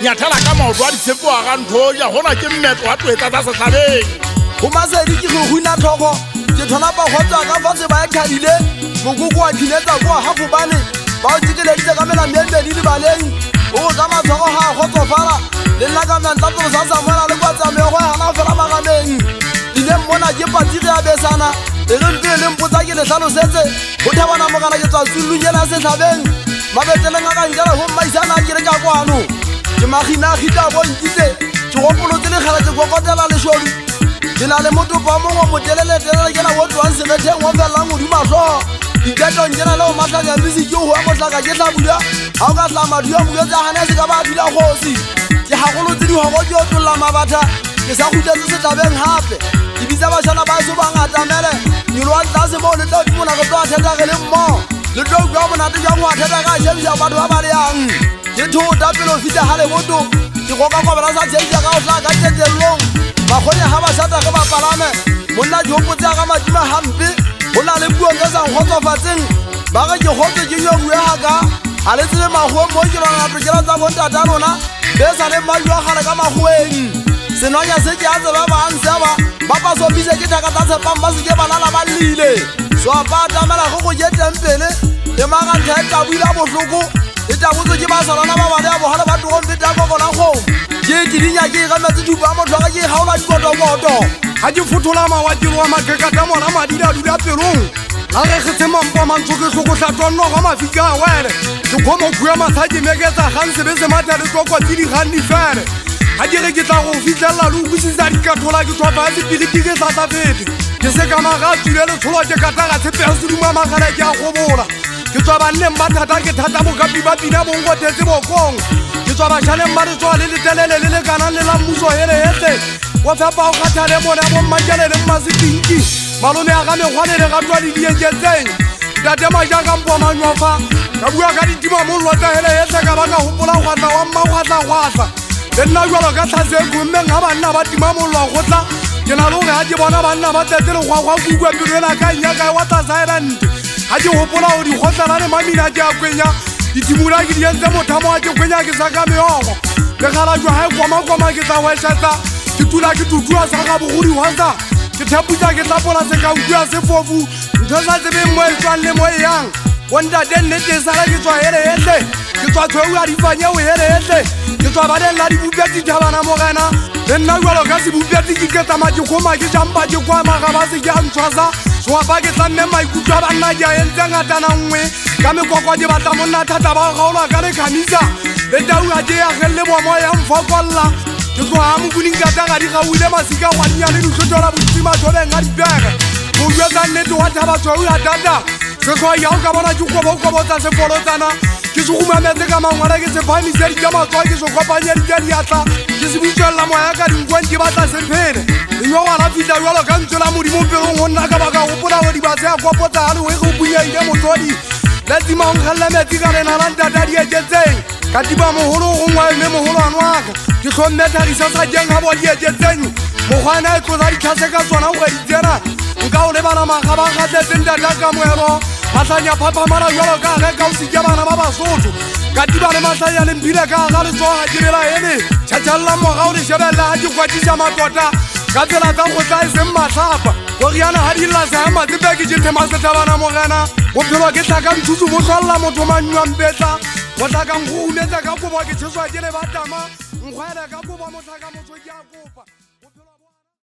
nyathela ka maoto a ditshepo a ga nthoja gona ke mmetlo wa twetsa tsa setlhabeng go masedi ke go huina thoko ke thonapa kgotsa ka fatshe ba e tlhadile mokoko wa khiletsa kwa hafobane ba o tikeleditse ka mela mmedi le baleng o go ka matshwaro ga a kgotsofala le nna ka mantlatlolo sa samoela le kwa tsamego ya gana fela magameng ile mmona ke patiri a besana e re mpe le mpotsa ke letlhalosetse go thabana mogana ke tswa tsullunyela setlhabeng mabeteleng a kankela go mmaisana a kere ka kwano ke maginagita a bonkitse ke gopolotse lekgela ke kokotela lesodi ke na le motopo wa mongwe moteleletelele ke na wo tswang sekgetheng wo felelang godimo diketong ke na le go matlhaka misiki o goa motlhaka ke tlhabula ga o ka tla madu ya moyetse a gane se ka ba dula kgosi ke gagolotse digogo ke otolola mabatha ke sa khutletse setlhabeng gape ke bitsa bašana ba eso ba ngatamele nyolo wa tlase mo le tlo dimona go tlo a thethagele mmo le tlo kwa monate jang wa theta ka shebisa batho ba ba leyang ke thota pele o fitsa ga leboto ke goka kobela sa tshebisa ka go tla ka tetelelong bakgone ga ba sata ge ba palame monna ke hopotse ga madima hampe go na le puo ke sa nkgotsofatseng ba ge ke gotse ke nyobue gaka ga le tsebe magoeng mo ke lwangatokela tsa bontata lona be sa le maju a gale ka magoeng senwanya se ke a tseba baanseba ba pasopise ke thaka tsa tshepang ba seke ba lala ba lile soapa atamela go go jeteng pele e magantha e taboila botlhoko e tabotse ke ba salana ba bale ya bogale ba togong feta kokonakgong ke didinya ke igametse thupo ya motho ga ke gaola dikotokoto ga ke fothola mawakelo wa makekata mona madile a dula pelong ga ge ge tsemampa mantsho ke tlhokotlhatonno ga mafika a wele ke kgomokhuya matha ke meketsa gansebe se matha le tlokotse diganni fele ga ke re ke tla go fitlhelela le ukusisa dikathola ke tlhopha ya sepiriti ke tlatsa fete ke se ka maga a tswile letsholo ke kataga tshepega seduma magare ke a gobola ke tswa banneng ba thata ke thata bokapi ba pina bonkotetse bokong ke tswa bašaneng ba letswa le letelele le lekanang le la mmuso helehete o fepa o kgathale mone a bommakele le mmasetinki malome a ga mekgwane le gatwa le dieketseng ntate majakampo manywafa ka bua ka ditima mollo tsa helehete ka baka gopola gwatla wa mmagwatla-gwatla le nna jalo ka tlhaseko mmeng ga banna ba tima mollo a gotla ke na le gore ga ke bona banna ba tete legwagwa kukwa pelo ena ka nnyaka wa tasaelante ga ke gopola go di kgotlela le mamina ke a kwenya ditimula ke di entse mothamo wa ke kwenya ke sa ka meogo legala jwa ga e kwamakwama ke tsa wešetsa ke tula ke tutua sa ga bogodi wasa ke theputsa ke tlapola se ka utua sefofu ntho sa tsebeng mo e tswang le mo e yang bontate nnete e sala ke tswa helehele ke tswa tshweu ya difanyeo helehele ke tswa badelela dibupetsi thabana mogena le nna jalo ka sebupetsi ke ketama ke kgoma ke jampa ke kwamaga ba se ke a ntshwasa soapa ke tlamme maikutlo a banna ke a entse ngatana nngwe ka mekokwa ke batla monna thata ba gaolwa ka lekgamisa le taua ke yagelele bomo ya mfokolla ke tloga mokoninnkata ga di gauile masika gwannya le ditlhotola bontsi mathobeng a dipege go juetsa nnete wa thaba tshweu ya tata setlhoa ya o ka bona ke kobokobo tsa sefolotsana ke se gomametse ka mangwala ke se phamisedike matswa ke se kopanyedike diatla ke se butswelela moya ka dinkwen ke batla sephele lenyogwana fitlha jalo ka ntswela modimo pelong go nna ka baka gopola go dibase ya kopotsa ga lewe go punyeile motlodi letimanggelele metsi ka lena la ntata dieketseng ka tiba mogolo go ngwa mme mogolo anwaka ke tlhomme thagisa sa jeng ga bo dieketseng mokgwana e tlotsa ditlhase ka tsona go editsena nka o lebala maga ba gatletseng tata ka moelo matlanya phaphamana jalo ka ge ka o sike bana ba basotho ka tiba le matlanya lemphile ka ga letsoga ke lela ene tšhatšhalela moga o le shebelela ga ke kwatisa matota ka tsela tsa go tla e seng matlhapa go riana ga dilase ya matsepe ke jethema sethabana mogena bophelo ke tlhaka ntshusu bo tlwalela motho mannywang betla go tlhakang go unetsa ka kobo ke tsheswa ke le batama nkgwele ka kobo motlhaka motho ke a kopa